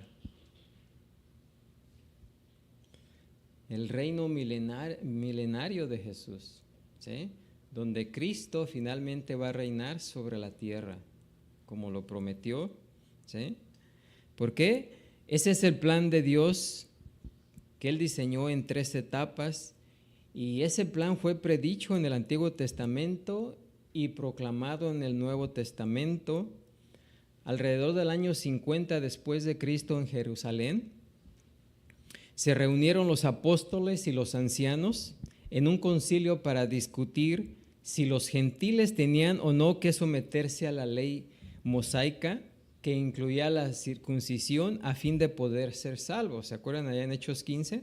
El reino milenario de Jesús, ¿sí? Donde Cristo finalmente va a reinar sobre la tierra, como lo prometió, ¿sí? ¿Por qué? Ese es el plan de Dios que Él diseñó en 3 etapas, y ese plan fue predicho en el Antiguo Testamento y proclamado en el Nuevo Testamento, alrededor del año 50 después de Cristo en Jerusalén, se reunieron los apóstoles y los ancianos en un concilio para discutir si los gentiles tenían o no que someterse a la ley mosaica que incluía la circuncisión a fin de poder ser salvos. ¿Se acuerdan allá en Hechos 15?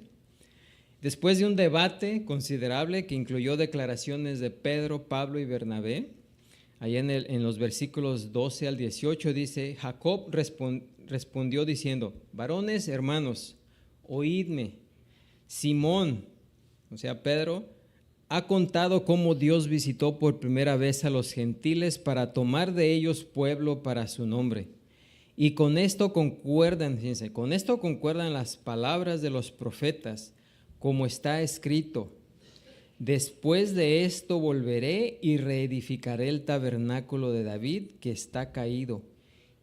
Después de un debate considerable que incluyó declaraciones de Pedro, Pablo y Bernabé, allá en los versículos 12 al 18 dice, Jacob respondió diciendo, varones hermanos, oídme, Simón, o sea Pedro, ha contado cómo Dios visitó por primera vez a los gentiles para tomar de ellos pueblo para su nombre. Y con esto concuerdan, fíjense, con esto concuerdan las palabras de los profetas, como está escrito, después de esto volveré y reedificaré el tabernáculo de David que está caído,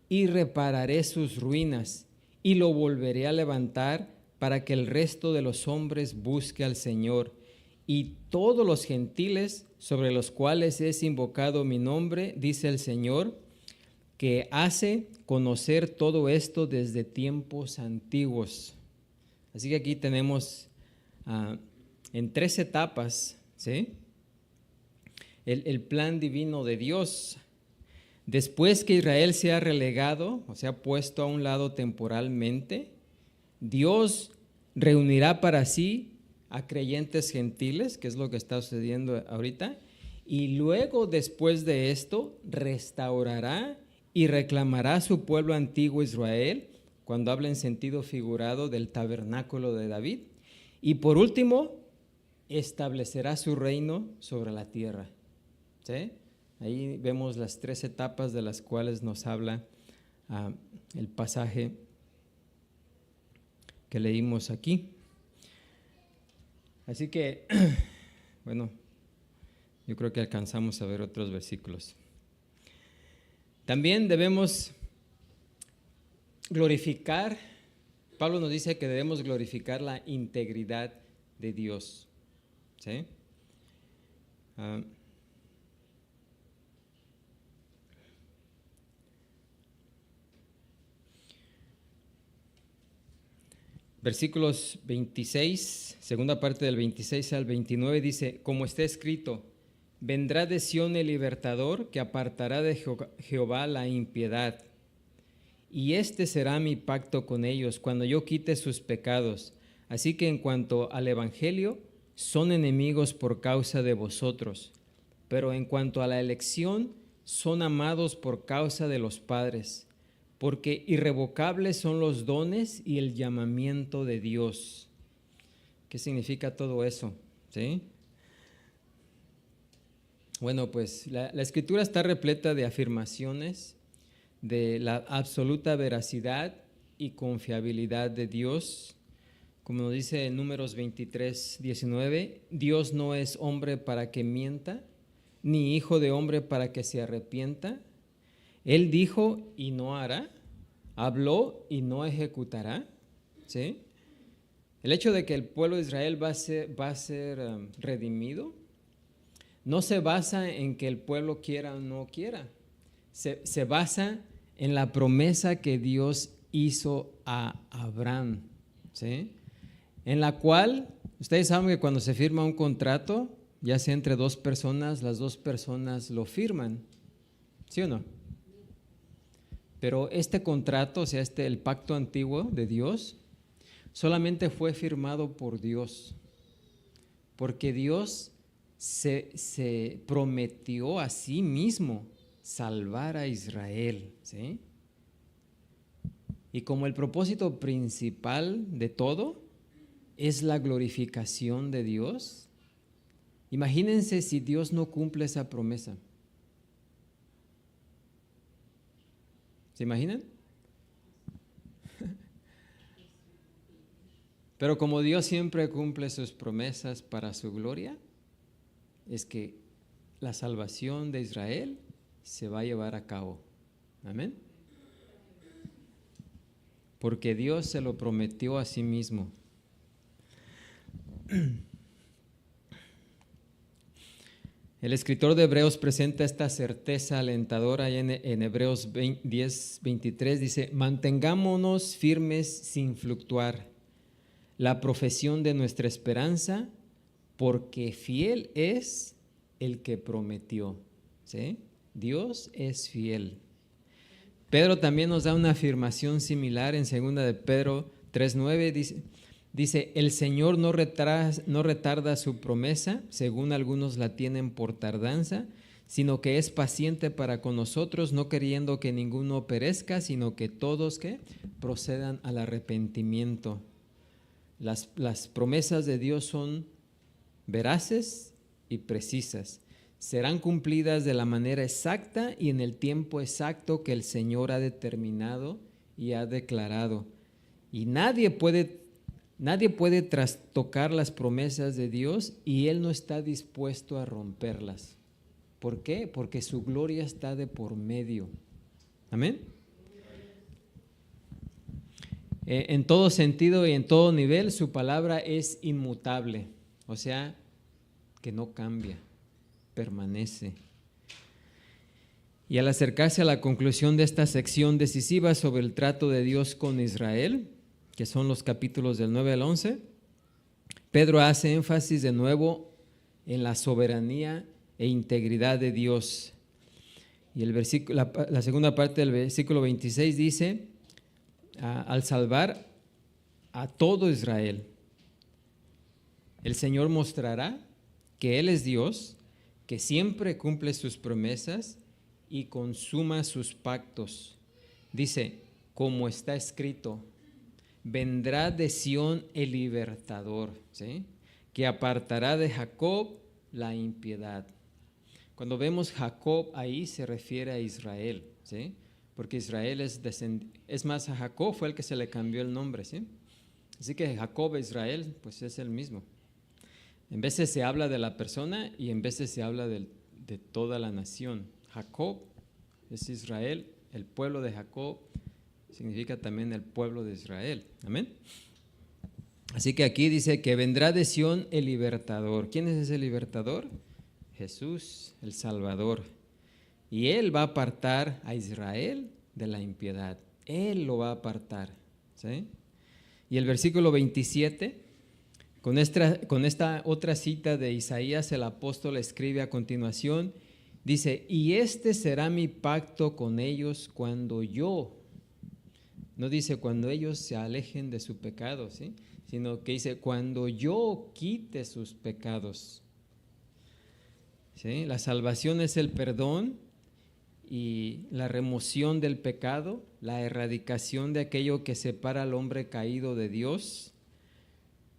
y repararé sus ruinas, y lo volveré a levantar para que el resto de los hombres busque al Señor, y todos los gentiles sobre los cuales es invocado mi nombre, dice el Señor, que hace conocer todo esto desde tiempos antiguos. Así que aquí tenemos en 3 etapas, ¿sí? El plan divino de Dios. Después que Israel sea relegado, o sea, puesto a un lado temporalmente, Dios reunirá para sí a creyentes gentiles, que es lo que está sucediendo ahorita, y luego después de esto restaurará y reclamará a su pueblo antiguo Israel, cuando habla en sentido figurado del tabernáculo de David, y por último establecerá su reino sobre la tierra. ¿Sí? Ahí vemos las 3 etapas de las cuales nos habla el pasaje que leímos aquí. Así que, bueno, yo creo que alcanzamos a ver otros versículos. También debemos glorificar, Pablo nos dice que debemos glorificar la integridad de Dios. ¿Sí? Versículos 26, segunda parte del 26 al 29 dice, como está escrito, vendrá de Sión el libertador que apartará de Jehová la impiedad. Y este será mi pacto con ellos cuando yo quite sus pecados. Así que en cuanto al evangelio, son enemigos por causa de vosotros, pero en cuanto a la elección, son amados por causa de los padres, porque irrevocables son los dones y el llamamiento de Dios. ¿Qué significa todo eso? ¿Sí? Bueno, pues la Escritura está repleta de afirmaciones de la absoluta veracidad y confiabilidad de Dios. Como nos dice en Números 23, 19, Dios no es hombre para que mienta, ni hijo de hombre para que se arrepienta. Él dijo y no hará, habló y no ejecutará. ¿Sí? El hecho de que el pueblo de Israel va a ser redimido no se basa en que el pueblo quiera o no quiera, se basa en la promesa que Dios hizo a Abraham, ¿sí? En la cual, ustedes saben que cuando se firma un contrato, ya sea entre 2 personas, las 2 personas lo firman, ¿sí o no? Pero este contrato, o sea, el pacto antiguo de Dios, solamente fue firmado por Dios, porque Dios se prometió a sí mismo salvar a Israel, ¿sí? Y como el propósito principal de todo es la glorificación de Dios, imagínense si Dios no cumple esa promesa. ¿Se imaginan? Pero como Dios siempre cumple sus promesas para su gloria, es que la salvación de Israel se va a llevar a cabo. Amén. Porque Dios se lo prometió a sí mismo. El escritor de Hebreos presenta esta certeza alentadora en Hebreos 10:23, dice: mantengámonos firmes sin fluctuar la profesión de nuestra esperanza, porque fiel es el que prometió. ¿Sí? Dios es fiel. Pedro también nos da una afirmación similar en 2 de Pedro 3:9, dice, el Señor no retarda su promesa, según algunos la tienen por tardanza, sino que es paciente para con nosotros, no queriendo que ninguno perezca, sino que todos ¿qué? Procedan al arrepentimiento. Las promesas de Dios son veraces y precisas. Serán cumplidas de la manera exacta y en el tiempo exacto que el Señor ha determinado y ha declarado. Y nadie puede trastocar las promesas de Dios y Él no está dispuesto a romperlas. ¿Por qué? Porque su gloria está de por medio. Amén. En todo sentido y en todo nivel, su palabra es inmutable, o sea, que no cambia, permanece. Y al acercarse a la conclusión de esta sección decisiva sobre el trato de Dios con Israel, que son los capítulos del 9 al 11, Pedro hace énfasis de nuevo en la soberanía e integridad de Dios. Y la segunda parte del versículo 26 dice, al salvar a todo Israel, el Señor mostrará que Él es Dios, que siempre cumple sus promesas y consuma sus pactos. Dice, como está escrito, vendrá de Sión el libertador, ¿sí? Que apartará de Jacob la impiedad. Cuando vemos Jacob ahí se refiere a Israel, ¿sí? Porque Israel es más, a Jacob fue el que se le cambió el nombre, ¿sí? Así que Jacob e Israel pues es el mismo. En veces se habla de la persona y en veces se habla de toda la nación. Jacob es Israel, el pueblo de Jacob significa también el pueblo de Israel. Amén. Así que aquí dice que vendrá de Sión el libertador. ¿Quién es ese libertador? Jesús, el Salvador. Y Él va a apartar a Israel de la impiedad. Él lo va a apartar. ¿Sí? Y el versículo 27, con esta otra cita de Isaías, el apóstol escribe a continuación, dice, y este será mi pacto con ellos cuando yo, no dice cuando ellos se alejen de su pecado, ¿sí? Sino que dice cuando yo quite sus pecados. ¿Sí? La salvación es el perdón y la remoción del pecado, la erradicación de aquello que separa al hombre caído de Dios.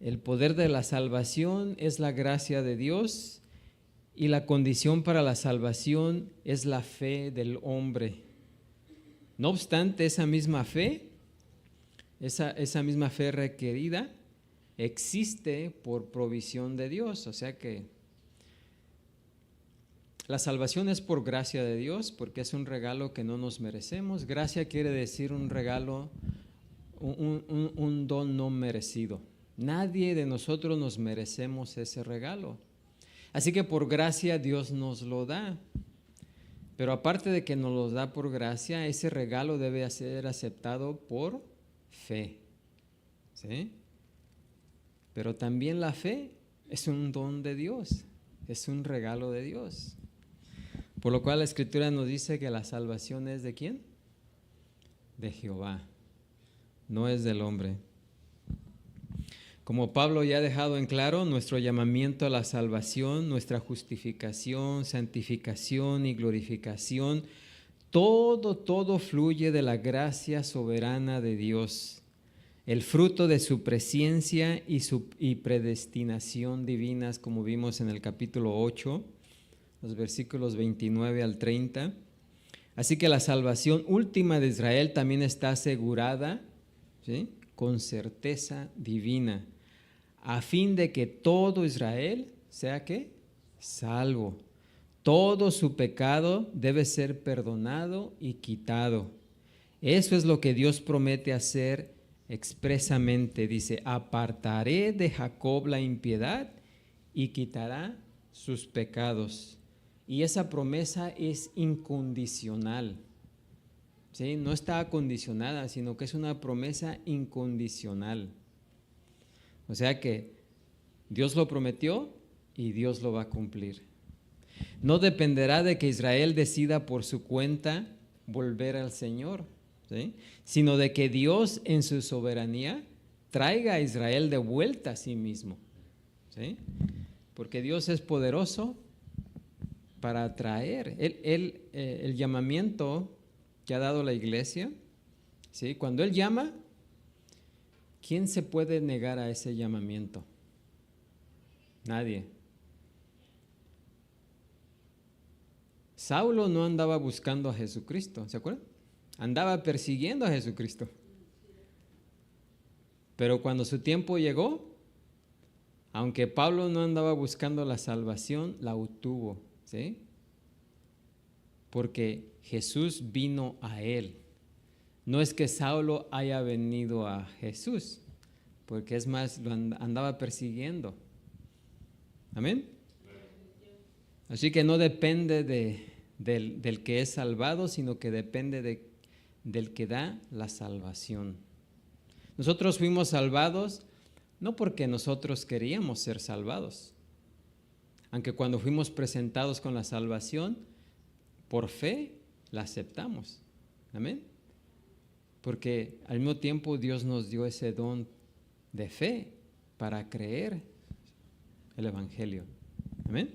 El poder de la salvación es la gracia de Dios y la condición para la salvación es la fe del hombre. No obstante, esa misma fe requerida existe por provisión de Dios, o sea que la salvación es por gracia de Dios porque es un regalo que no nos merecemos. Gracia quiere decir un regalo, un don no merecido. Nadie de nosotros nos merecemos ese regalo. Así que por gracia Dios nos lo da. Pero aparte de que nos lo da por gracia, ese regalo debe ser aceptado por fe. ¿Sí? Pero también la fe es un don de Dios, es un regalo de Dios. Por lo cual la Escritura nos dice que la salvación es ¿de quién? De Jehová, no es del hombre. Como Pablo ya ha dejado en claro, nuestro llamamiento a la salvación, nuestra justificación, santificación y glorificación, todo fluye de la gracia soberana de Dios, el fruto de su presencia y predestinación divinas, como vimos en el capítulo 8, los versículos 29 al 30. Así que la salvación última de Israel también está asegurada, ¿sí?, con certeza divina, a fin de que todo Israel sea ¿qué? Salvo. Todo su pecado debe ser perdonado y quitado. Eso es lo que Dios promete hacer expresamente. Dice, apartaré de Jacob la impiedad y quitará sus pecados. y esa promesa es incondicional. ¿Sí? No está condicionada, sino que es una promesa incondicional. O sea que Dios lo prometió y Dios lo va a cumplir. No dependerá de que Israel decida por su cuenta volver al Señor, ¿sí? Sino de que Dios en su soberanía traiga a Israel de vuelta a sí mismo, ¿sí? Porque Dios es poderoso para traer. El llamamiento que ha dado la iglesia, ¿sí? Cuando Él llama, ¿quién se puede negar a ese llamamiento? Nadie. Saulo no andaba buscando a Jesucristo, ¿se acuerdan? Andaba persiguiendo a Jesucristo. Pero cuando su tiempo llegó, aunque Pablo no andaba buscando la salvación, la obtuvo, ¿sí? Porque Jesús vino a él. No es que Saulo haya venido a Jesús, porque es más, lo andaba persiguiendo. Amén. Así que no depende del que es salvado, sino que depende del que da la salvación. Nosotros fuimos salvados no porque nosotros queríamos ser salvados, aunque cuando fuimos presentados con la salvación, por fe la aceptamos. Amén. Porque al mismo tiempo Dios nos dio ese don de fe para creer el Evangelio. Amén.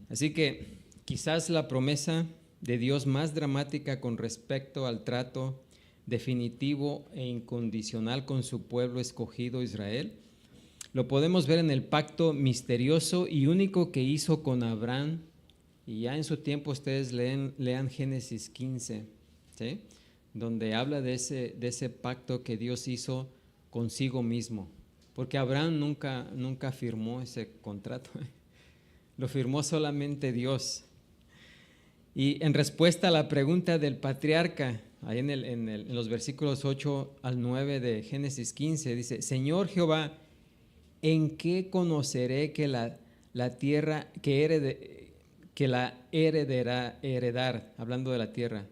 Así que quizás la promesa de Dios más dramática con respecto al trato definitivo e incondicional con su pueblo escogido Israel, lo podemos ver en el pacto misterioso y único que hizo con Abraham. Y ya en su tiempo ustedes lean Génesis 15, ¿sí? Donde habla de ese pacto que Dios hizo consigo mismo, porque Abraham nunca firmó ese contrato, lo firmó solamente Dios. Y en respuesta a la pregunta del patriarca, ahí en los versículos 8 al 9 de Génesis 15, dice: Señor Jehová, ¿en qué conoceré que la tierra que la heredar? Hablando de la tierra.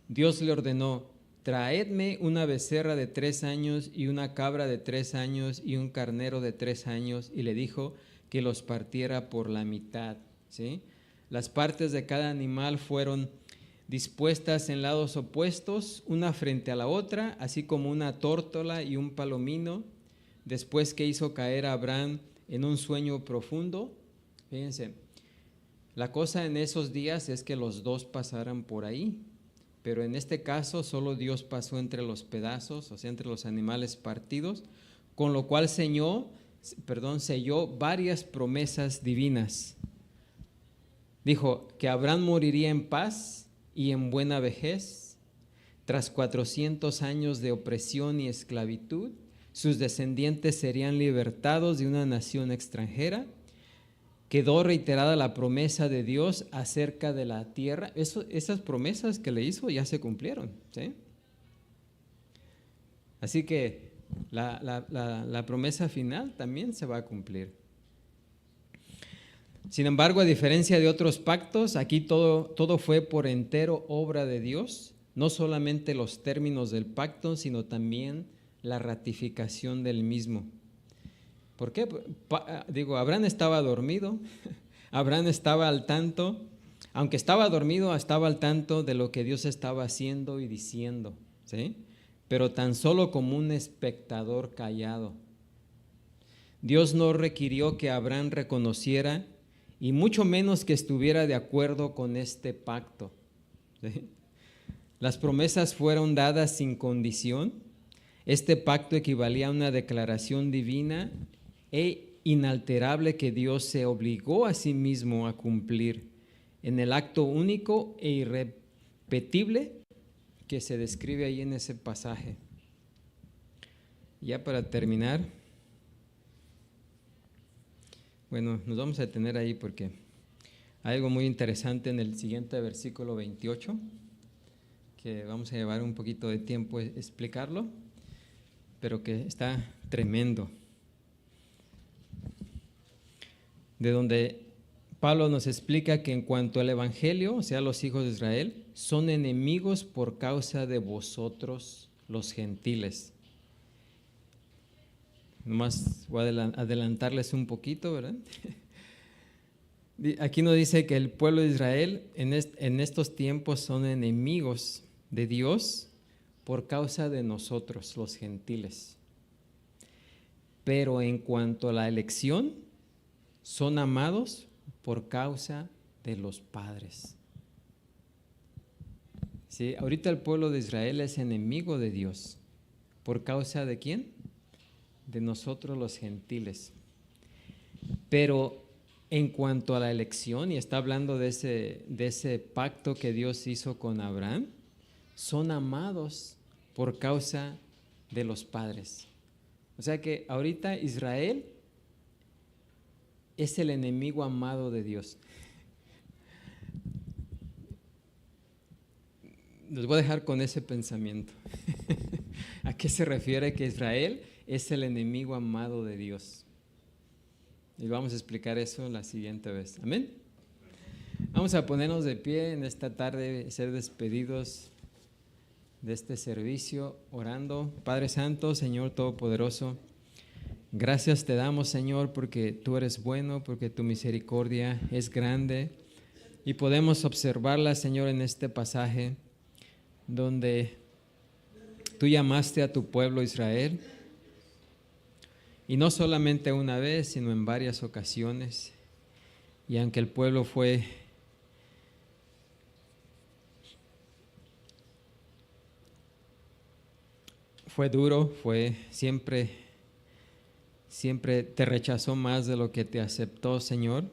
Dios le ordenó: traedme una becerra de 3 años y una cabra de 3 años y un carnero de 3 años, y le dijo que los partiera por la mitad, ¿sí? Las partes de cada animal fueron dispuestas en lados opuestos, una frente a la otra, así como una tórtola y un palomino. Después que hizo caer a Abraham en un sueño profundo, fíjense, la cosa en esos días es que los dos pasaran por ahí, pero en este caso solo Dios pasó entre los pedazos, o sea, entre los animales partidos, con lo cual selló varias promesas divinas. Dijo que Abraham moriría en paz y en buena vejez. Tras 400 años de opresión y esclavitud, sus descendientes serían libertados de una nación extranjera. Quedó reiterada la promesa de Dios acerca de la tierra. Esas promesas que le hizo ya se cumplieron, ¿sí? Así que la promesa final también se va a cumplir. Sin embargo, a diferencia de otros pactos, aquí todo fue por entero obra de Dios, no solamente los términos del pacto, sino también la ratificación del mismo. ¿Por qué? Abraham estaba dormido, Abraham estaba al tanto, aunque estaba dormido, estaba al tanto de lo que Dios estaba haciendo y diciendo, ¿sí? Pero tan solo como un espectador callado. Dios no requirió que Abraham reconociera y mucho menos que estuviera de acuerdo con este pacto, ¿sí? Las promesas fueron dadas sin condición. Este pacto equivalía a una declaración divina e inalterable que Dios se obligó a sí mismo a cumplir en el acto único e irrepetible que se describe ahí en ese pasaje. Ya para terminar, bueno, nos vamos a detener ahí porque hay algo muy interesante en el siguiente versículo 28, que vamos a llevar un poquito de tiempo a explicarlo. pero que está tremendo. De donde Pablo nos explica que en cuanto al Evangelio, o sea, los hijos de Israel, son enemigos por causa de vosotros, los gentiles. Nomás voy a adelantarles un poquito, ¿verdad? Aquí nos dice que el pueblo de Israel en estos tiempos son enemigos de Dios por causa de nosotros, los gentiles. Pero en cuanto a la elección, son amados por causa de los padres. Sí, ahorita el pueblo de Israel es enemigo de Dios. ¿Por causa de quién? De nosotros los gentiles. Pero en cuanto a la elección, y está hablando de ese pacto que Dios hizo con Abraham, son amados por causa de los padres. O sea que ahorita Israel es el enemigo amado de Dios. Los voy a dejar con ese pensamiento. ¿A qué se refiere que Israel es el enemigo amado de Dios? Y vamos a explicar eso la siguiente vez. Amén. Vamos a ponernos de pie en esta tarde, ser despedidos de este servicio, orando. Padre Santo, Señor Todopoderoso, gracias te damos, Señor, porque tú eres bueno, porque tu misericordia es grande y podemos observarla, Señor, en este pasaje donde tú llamaste a tu pueblo Israel, y no solamente una vez, sino en varias ocasiones. Y aunque el pueblo fue duro, siempre te rechazó más de lo que te aceptó, Señor.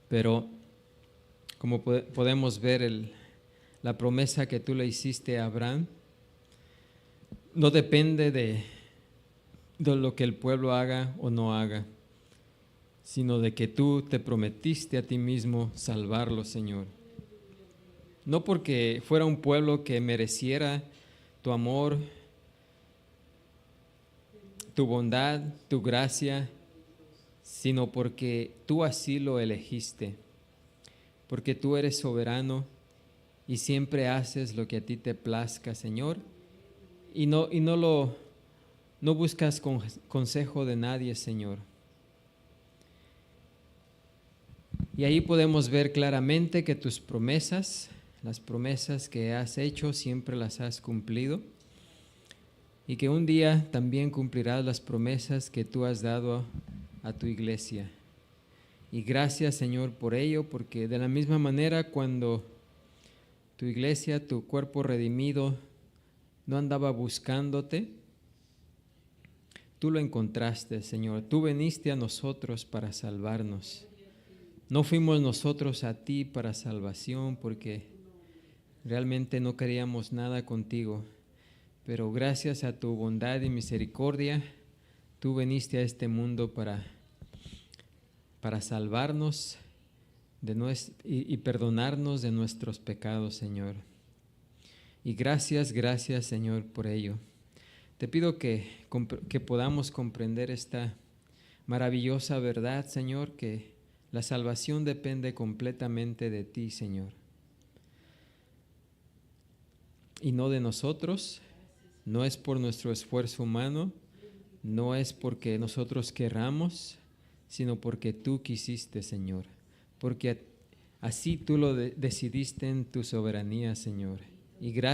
Pero como podemos ver, la promesa que tú le hiciste a Abraham no depende de lo que el pueblo haga o no haga, sino de que tú te prometiste a ti mismo salvarlo, Señor. No porque fuera un pueblo que mereciera tu amor, tu bondad, tu gracia, sino porque tú así lo elegiste, porque tú eres soberano y siempre haces lo que a ti te plazca, Señor, y no buscas consejo de nadie, Señor. Y ahí podemos ver claramente que tus promesas, las promesas que has hecho, siempre las has cumplido, y que un día también cumplirás las promesas que tú has dado a tu iglesia. Y gracias, Señor, por ello, porque de la misma manera cuando tu iglesia, tu cuerpo redimido, no andaba buscándote, tú lo encontraste, Señor. Tú viniste a nosotros para salvarnos. No fuimos nosotros a ti para salvación, porque realmente no queríamos nada contigo. Pero gracias a tu bondad y misericordia, tú viniste a este mundo para salvarnos y perdonarnos de nuestros pecados, Señor. Y gracias, Señor, por ello. Te pido que podamos comprender esta maravillosa verdad, Señor, que la salvación depende completamente de ti, Señor. Y no de nosotros, no es por nuestro esfuerzo humano, no es porque nosotros querramos, sino porque tú quisiste, Señor. Porque así tú lo decidiste en tu soberanía, Señor. Y gracias.